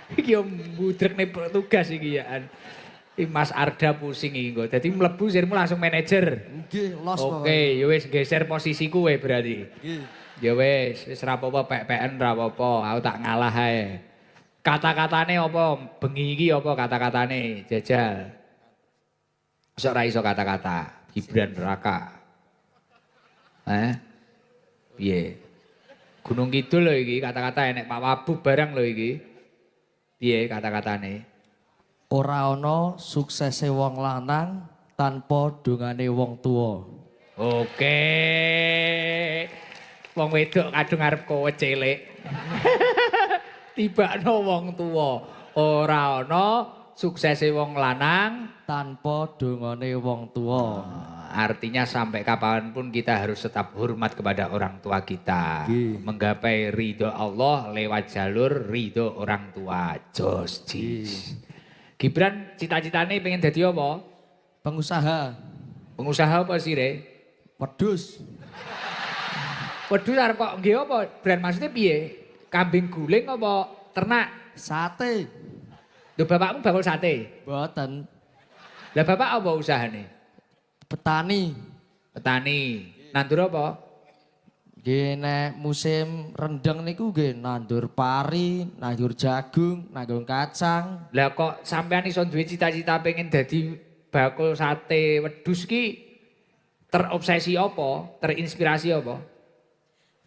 Iki yo mbudrekne tugas iki ya. Mas Arda pusing iki kok. Dadi mlebu sirmu langsung manajer. Nggih, los Oke, ya wis geser posisiku we berarti. Nggih. Ya wis ra apa-apa pek-peken ra apa-apa, aku tak ngalah ae. Kata-katane apa? Bengi iki apa kata-katane? Jajal. Sok ra iso kata-kata. Gibran Raka. Piye? Gunung Kidul lho iki kata-kata enek Pak Wabub barang lho iki. Piye kata-katane? Ora ana suksese wong lanang tanpa dongane wong tuwa. Oke. Wong wedok kadung arep kowe cilik. Tibakno wong tuwa. Ora ana suksese wong lanang Tanpa dongane wong tuwa. Artinya sampai kapanpun kita harus tetap hormat kepada orang tua kita. Nggih. Menggapai ridho Allah lewat jalur ridho orang tua. Jos jis. Gibran cita-citane pengen dadi apa? Pengusaha. Pengusaha apa sih, Re? Wedhus. Wedhus arep kok nggih apa? Brand maksudnya piye? Kambing guling apa ternak? Sate. Lho bapakmu bakul sate. Boten. Lah bapak apa usahane? Petani. Petani. Nandur apa? Nggih nek musim rendeng niku nggih nandur pari, nandur jagung, nandur kacang. Lah kok sampean iso duwe cita-cita pengen dadi bakul sate wedhus ki terobsesi apa? Terinspirasi apa?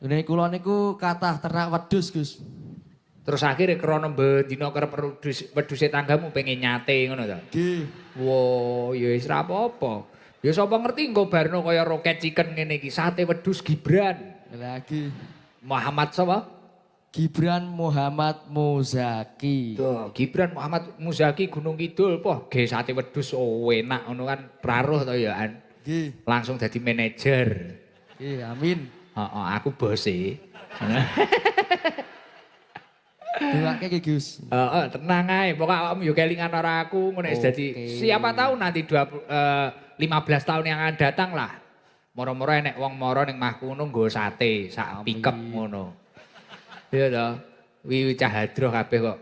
Ini kula niku kathah ternak wedhus, Gus. Terus akhirnya krono bendina kerep wedhuse tanggamu pengen nyate ngono ta? Nggih. Wo, ya wis ra apa-apa. Ya sapa ngerti engko barno kaya Roket Chicken ngene iki sate wedhus Gibran. Lagi Muhammad sapa? Gibran Muhammad Muzaki. Tuh, Gibran Muhammad Muzaki Gunung Kidul. Poh, ge sate wedhus enak ngono kan praruh to ya an. Nggih. Langsung dadi manajer. Nggih, amin. Heeh, aku bose. Dongake iki, Gus. Heeh, tenang ae. Pokoke awakmu yo kelingan ora aku ngono wis dadi siapa tahu nanti 15 tahun yang akan datang lah. Moro-moro enek wong moro ning Mah Kuno nggo sate sak pikep ngono. Iya to. Wi cah hadroh kabeh kok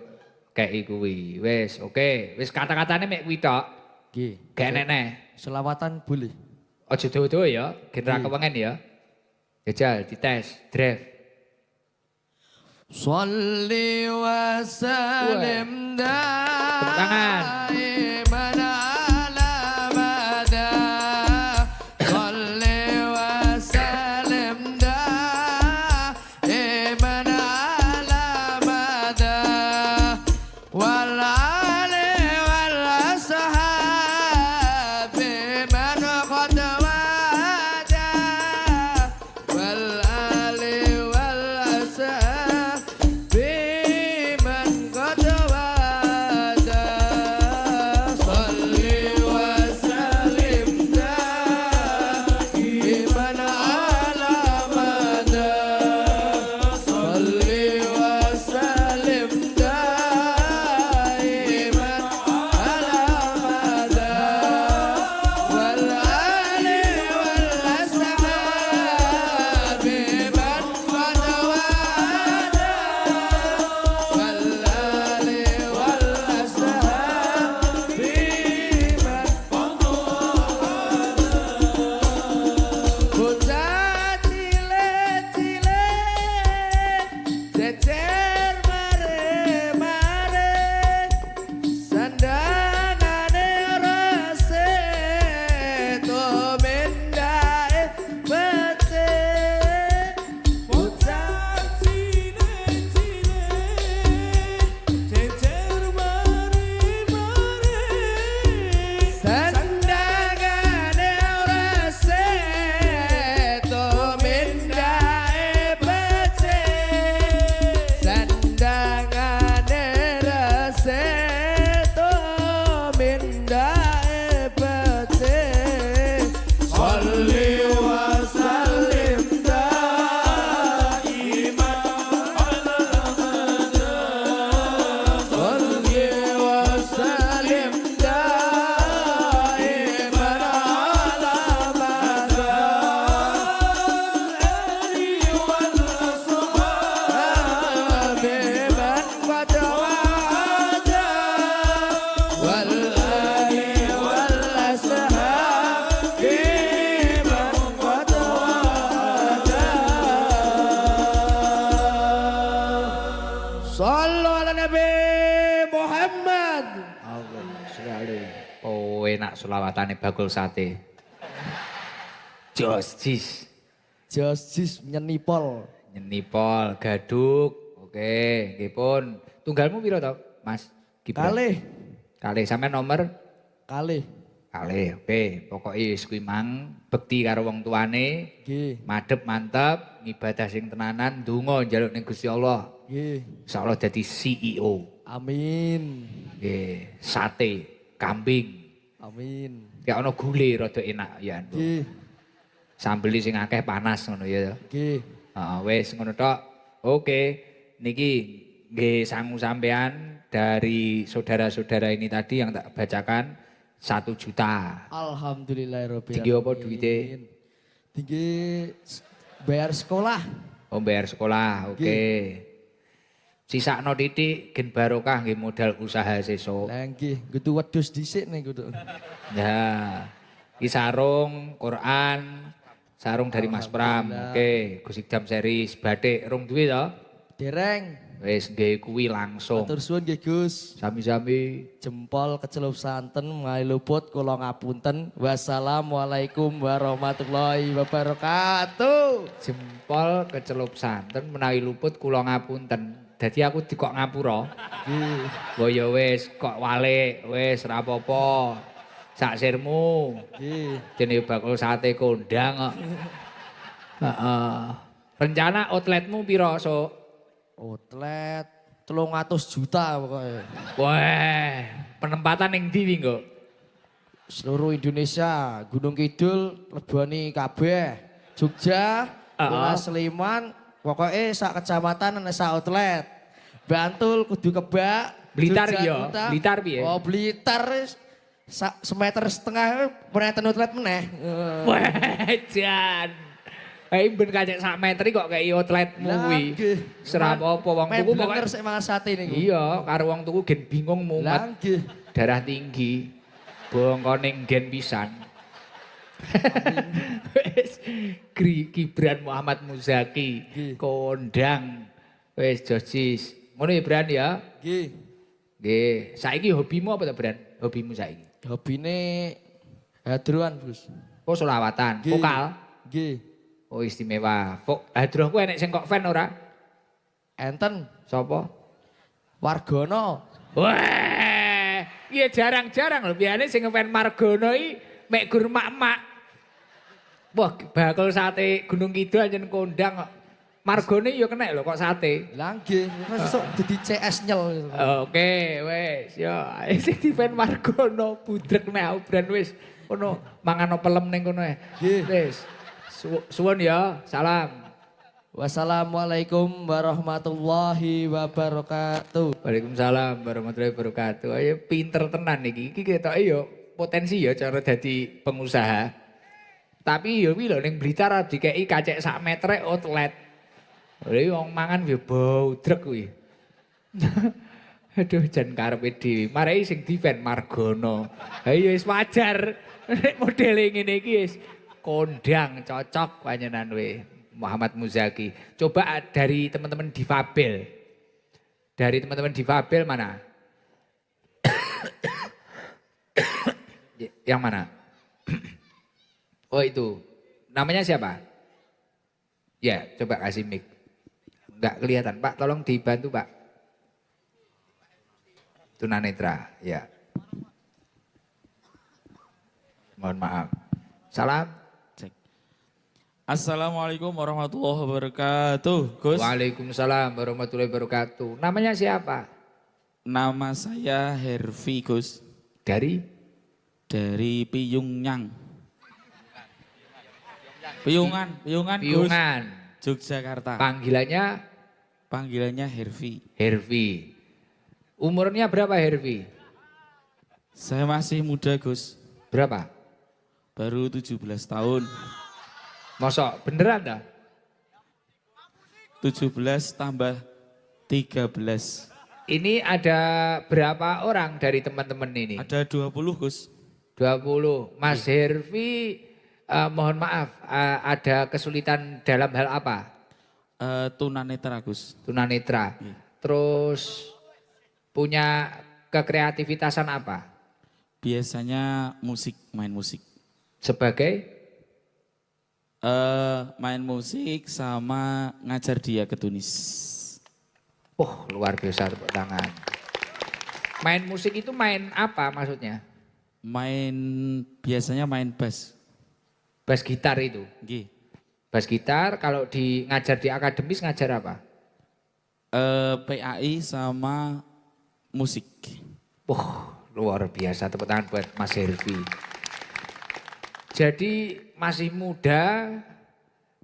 kei kuwi. Wis, oke. Wis kata-katane mek kuwi tok. Nggih. Gak enek-enek. Selawatan boleh. Aja dawa-dawa ya, genre kewengen ya. Jajal dites, drive. Shalli wa sallim Tepuk tangan. daiman ala abada. Shalli wa sallim daiman ala abada. Wal ali wal ashab Sallu ala Nabi Muhammad. Allah sekali. Oh enak selawatane bakul sate. Jos jis. Josis nyenipol. Nyenipol, gaduk. Oke, nggih pun. Tunggalmu piro to, Mas? Gibran? Kalih sampean nomor? Kalih. Oke. Pokoke wis kuwi mang bekti karo wong tuane. Nggih. Madhep mantep, ibadah sing tenanan, ndonga njaluk ning Gusti Allah. Nggih. Insyaallah dadi CEO. Amin. Nggih, sate, kambing. Amin. Kayak ana gule rada enak ya. Nggih. Sambel sing akeh panas ngono ya. Nggih. Heeh, wis ngono tok. Oke, niki nggih sangu sampean dari saudara-saudara ini tadi yang tak bacakan 1 juta. Alhamdulillahirabbil Tinggi apa duite? Tinggi bayar sekolah. Oh, bayar sekolah. Oke. Sisakno titik gen barokah nggih modal usaha sesuk. Lah nggih, kudu wedhus dhisik nih kudu. Ya. Iki sarung Quran, sarung dari Mas Pram. Oke, Gus Idam series batik rong duwe to? Dereng. Wis nggih kuwi langsung. Matur suwun nggih Gus. Sami-sami. Jempol kecelup santen mulai luput kula ngapunten. Wassalamualaikum warahmatullahi wabarakatuh. Jempol kecelup santen menawi luput kula ngapunten. Dadi aku dikok ngapura. Nggih. Mbok ya wis kok walik, wis ora apa-apa. Sak sirmu. Nggih. Dene bakul sate kondang kok. Heeh. Rencana outletmu piro, Sok? Outlet 300 juta pokoknya. Wah, penempatan ning ndi kok? Seluruh Indonesia, Gunung Kidul, Leboni kabeh, Jogja, Wilayah Sleman, pokoknya sak kecamatan ana sak outlet. Bantul kudu Kebak, Blitar Jogja, iya, Kuta. Blitar piye? Oh, Blitar semeter setengah peneten outlet meneh. Wah, jan. Ben kacek sak meter kok kayak outletmu kuwi. Serap apa wong tuku pokoke pokoke. sik mangan sate niku. Iya, karo wong tuku gen bingung mumet. Lah nggih. Darah tinggi. Bongkone gen pisan. Wis Gibran Muhammad Muzaki kondang. Wis josis. Ngono ya Bran ya. Nggih. Nggih, saiki hobimu apa to Bran? Hobimu saiki? Hobine hadroan, Gus. Oh, selawatan, Nggih. vokal. Nggih. Oh, istimewa. Hadroh ku enek sing kok fan ora? Enten Sopo? Wargono. Wah, iya jarang-jarang lho. Biasanya sing ngefan Margono iki mek gur mak-mak. Wah, bakul sate Gunung Kidul anjen kondang kok. Margone yo kena lho kok sate. Lah nggih, sesuk dadi CS nyel. Oke, wis yo sing dipen Margono budrek nek obran wis kono mangan pelem ning kono ae. Nggih. Wis. Suwun ya, salam. Wassalamualaikum warahmatullahi wabarakatuh. Waalaikumsalam warahmatullahi wabarakatuh. Ayo pinter tenan iki. Iki ketoke yo potensi ya cara dadi pengusaha. Tapi yo kuwi lho ning Blitar dikeki kacek sak meter outlet. Lha wong mangan yo bau drek kuwi. Aduh jan karepe dhewe. Marai sing diven Margono. Ha iya wis wajar. Nek modele ngene iki wis kondang cocok panjenengan we. Muhammad Muzaki. Coba dari teman-teman difabel. Dari teman-teman difabel mana? Yang mana? Oh itu. Namanya siapa? Ya, coba kasih mic. Enggak kelihatan, Pak. Tolong dibantu, Pak. Tunanetra, ya. Mohon maaf. Salam. Assalamualaikum warahmatullahi wabarakatuh. Gus, Waalaikumsalam warahmatullahi wabarakatuh. Namanya siapa? nama saya Hervi Gus, Dari? dari Piyungan. Piyungan Gus, Piungan. Yogyakarta. Panggilannya Panggilannya Hervi. Hervi. Umurnya berapa Hervi? Saya masih muda Gus, Berapa? baru 17 tahun. Mosok beneran dah? 17 tambah 13. Ini ada berapa orang dari teman-teman ini? Ada 20 Gus. 20. Mas Hervi, mohon maaf, ada kesulitan dalam hal apa? Tunanetra Gus. Tunanetra. Terus punya kekreativitasan apa? Biasanya musik, main musik. Sebagai Main musik sama ngajar dia ke Tunis. luar biasa, tepuk tangan. Main musik itu main apa maksudnya? Biasanya main bass. Bass gitar itu. Nggih. Bass gitar, kalau ngajar di akademis ngajar apa? PAI sama musik. Luar biasa, tepuk tangan buat Mas Hervi. Jadi masih muda,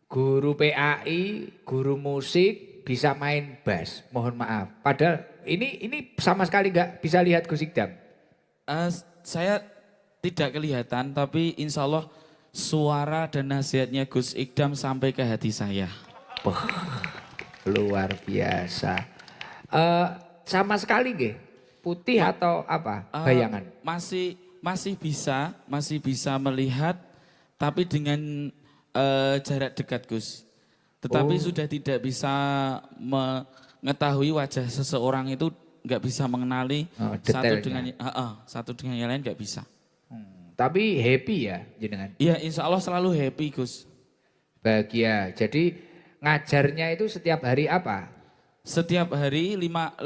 guru PAI, guru musik, bisa main bass. Mohon maaf. Padahal ini sama sekali nggak bisa lihat Gus Ikdam. Saya tidak kelihatan, tapi insya Allah suara dan nasihatnya Gus Ikdam sampai ke hati saya. Luar biasa. Sama sekali nggih? Putih atau apa? Bayangan? Masih bisa melihat, tapi dengan jarak dekat Gus. Tetapi sudah tidak bisa mengetahui wajah seseorang itu, nggak bisa mengenali satu dengan yang lain nggak bisa. Tapi happy ya jenengan? Iya, insya Allah selalu happy Gus. Bahagia. Jadi ngajarnya itu setiap hari apa? Setiap hari 5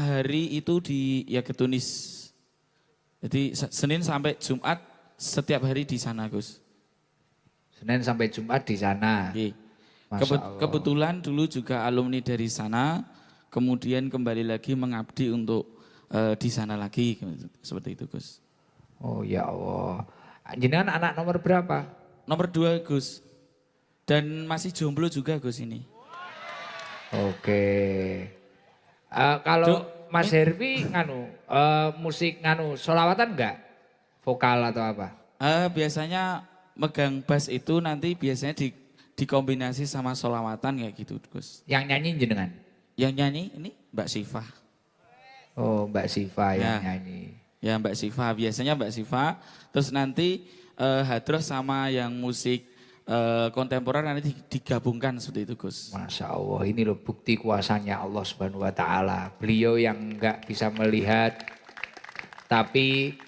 hari itu ke Tunis. Jadi Senin sampai Jumat setiap hari di sana Gus. Senin sampai Jumat di sana. Kebetulan dulu juga alumni dari sana, kemudian kembali lagi mengabdi untuk di sana lagi, seperti itu Gus. Oh ya Allah. Jenengan anak nomor berapa? Nomor 2 Gus. Dan masih jomblo juga Gus ini. Oke. Kalau Mas Hervi musik sholawatan enggak? Vokal atau apa? Biasanya megang bass itu nanti biasanya dikombinasi sama sholawatan kayak gitu Gus. Yang nyanyi jenengan? Yang nyanyi ini Mbak Siva. Oh Mbak Siva yang nyanyi. Ya Mbak Siva, biasanya Mbak Siva. Terus nanti hadroh sama yang musik kontemporer nanti digabungkan seperti itu Gus. Masya Allah, ini loh bukti kuasanya Allah Subhanahu Wa Taala. Beliau yang nggak bisa melihat tapi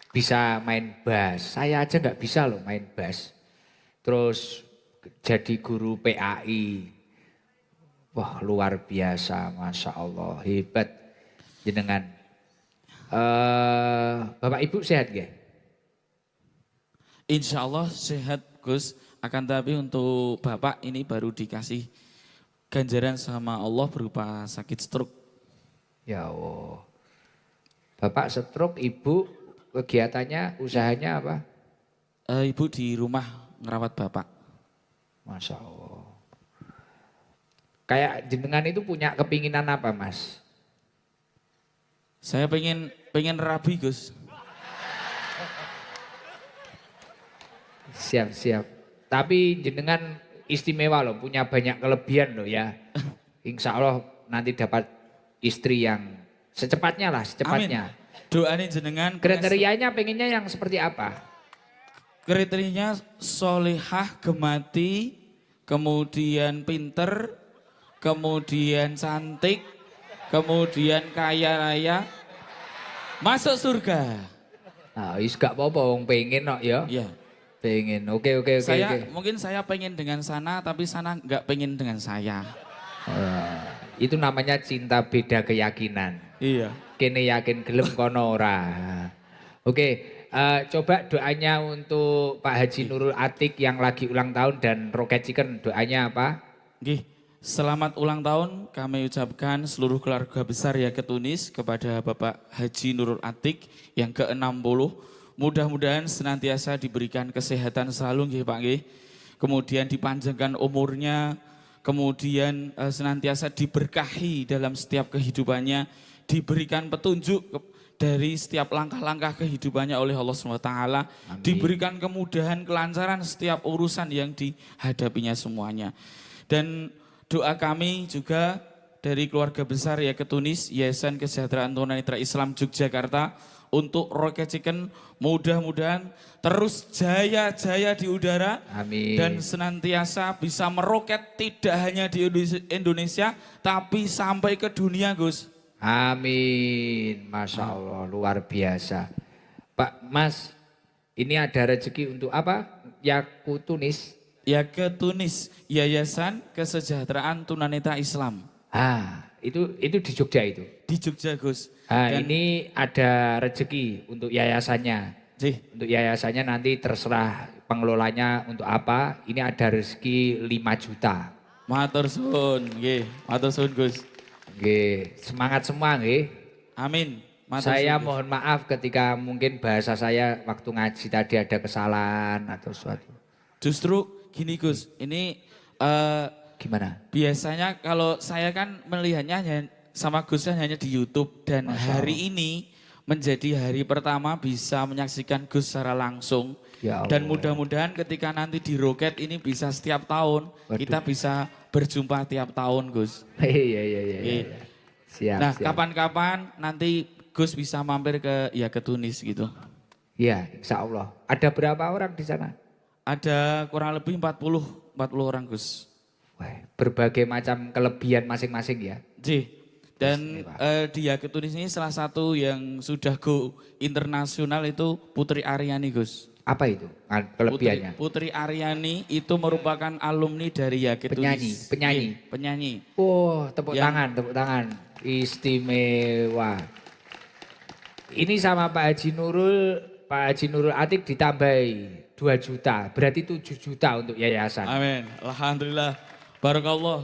bisa main bass. Saya aja nggak bisa loh main bass. Terus jadi guru PAI. Wah luar biasa, Masya Allah, hebat jenengan. Bapak Ibu sehat gak? Insya Allah sehat Gus. Akan tapi untuk Bapak ini baru dikasih ganjaran sama Allah berupa sakit stroke. Ya Allah. Bapak stroke, Ibu kegiatannya, usahanya apa? Ibu di rumah ngerawat Bapak. Masya Allah. Kayak jenengan itu punya kepinginan apa Mas? Saya pengen rabi Gus. Siap-siap. Tapi jenengan istimewa loh, punya banyak kelebihan loh ya. Insya Allah nanti dapat istri yang secepatnya lah, secepatnya. Amin. Doain jenengan. Kriterianya pengennya yang seperti apa? Kriterianya solehah, gemati, kemudian pinter, kemudian cantik, kemudian kaya raya, masuk surga. Nah, gak apa-apa, pengen no ya. Iya. Pengen, oke. Mungkin saya pengen dengan sana, tapi sana nggak pengen dengan saya. Itu namanya cinta beda keyakinan. Iya. Kene yakin gelem kono ora. Oke, coba doanya untuk Pak Haji Nurul Atik yang lagi ulang tahun dan Rocket Chicken, doanya apa? Nggih, selamat ulang tahun kami ucapkan seluruh keluarga besar ya ke Tunis kepada Bapak Haji Nurul Atik yang ke-60. Mudah-mudahan senantiasa diberikan kesehatan selalu nggih Pak nggih. Kemudian dipanjangkan umurnya, kemudian senantiasa diberkahi dalam setiap kehidupannya, diberikan petunjuk dari setiap langkah-langkah kehidupannya oleh Allah SWT, diberikan kemudahan, kelancaran setiap urusan yang dihadapinya semuanya. Dan doa kami juga dari keluarga besar ya Ketunis Yayasan Kesejahteraan Tunanetra Islam Yogyakarta untuk Rocket Chicken mudah-mudahan terus jaya-jaya di udara. Amin. Dan senantiasa bisa meroket tidak hanya di Indonesia tapi sampai ke dunia Gus. Amin. Masya Allah luar biasa. Pak Mas, ini ada rezeki untuk apa? Yaku Tunis. Ya Ketunis Yayasan Kesejahteraan Tunanetra Islam. Itu di Jogja itu. Di Jogja Gus. Ini ada rezeki untuk yayasannya. Untuk yayasannya nanti terserah pengelolanya untuk apa. Ini ada rezeki 5 juta. Matur suwun, nggih. Matur suwun Gus. Nggih, semangat semua nggih. Amin. Matur Saya suwun, Gus. mohon maaf ketika mungkin bahasa saya waktu ngaji tadi ada kesalahan atau sesuatu. Justru gini Gus, ini Gimana? biasanya kalau saya kan melihatnya sama Gus kan hanya di YouTube dan hari ini menjadi hari pertama bisa menyaksikan Gus secara langsung. Ya Allah. Dan mudah-mudahan ketika nanti di Roket ini bisa setiap tahun kita bisa berjumpa tiap tahun Gus. Iya. Siap. Nah siap. kapan-kapan nanti Gus bisa mampir ke Tunis gitu. Iya, insya Allah. Ada berapa orang di sana? Ada kurang lebih 40 orang Gus. Wah, berbagai macam kelebihan masing-masing ya. Dan di Yaket Tunis ini salah satu yang sudah go internasional itu Putri Aryani Gus. Apa itu kelebihannya? Putri Aryani itu merupakan alumni dari Yaket Tunis. Penyanyi. Iya, penyanyi. Oh, tepuk tangan. Istimewa. Ini sama Pak Haji Nurul Atik ditambahi 2 juta, berarti 7 juta untuk yayasan. Amin. Alhamdulillah. Barakallah.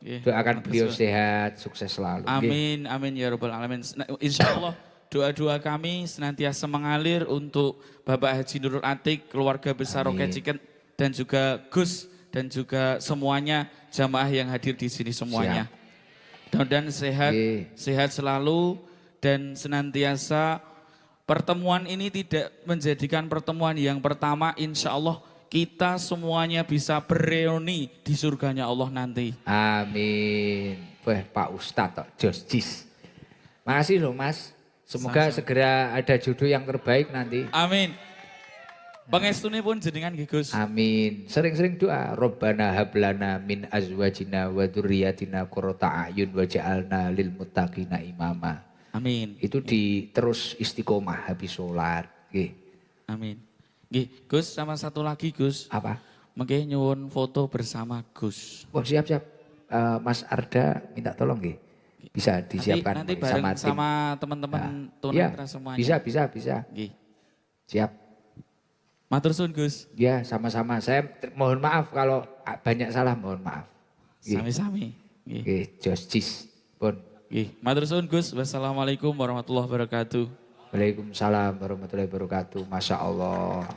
Doakan beliau sehat, sukses selalu. Amin, amin ya rabbal alamin. Insya Allah doa-doa kami senantiasa mengalir untuk Bapak Haji Nurul Atik, keluarga besar Rocket Chicken dan juga Gus dan juga semuanya jamaah yang hadir di sini semuanya. Dan sehat selalu dan senantiasa pertemuan ini tidak menjadikan pertemuan yang pertama, insya Allah kita semuanya bisa bereuni di surganya Allah nanti. Amin. Wah, Pak Ustadz, Jis. Makasih loh Mas. Semoga segera ada jodoh yang terbaik nanti. Amin. Pengestune pun jenengan nggih Gus. Amin. Sering-sering doa. Robbana hablana min azwajina wa dzurriyyatina qurrata a'yun waj'alna lil muttaqina imama. Amin. Itu terus istiqomah habis sholat. Nggih. Amin. Nggih, Gus sama satu lagi Gus. Apa? Mungkin nyuwun foto bersama Gus. Oh siap. Mas Arda minta tolong nggih. Bisa disiapkan nanti bareng tim. sama teman-teman tunanetra semuanya. Bisa. Nggih. Siap. Matur suwun Gus. Ya, sama-sama. Saya mohon maaf kalau banyak salah, mohon maaf. Nggih. Sami-sami. Nggih. Nggih, Jis. Pun. Nggih. Matur suwun Gus. Wassalamualaikum warahmatullahi wabarakatuh. Waalaikumsalam warahmatullahi wabarakatuh. Masya Allah.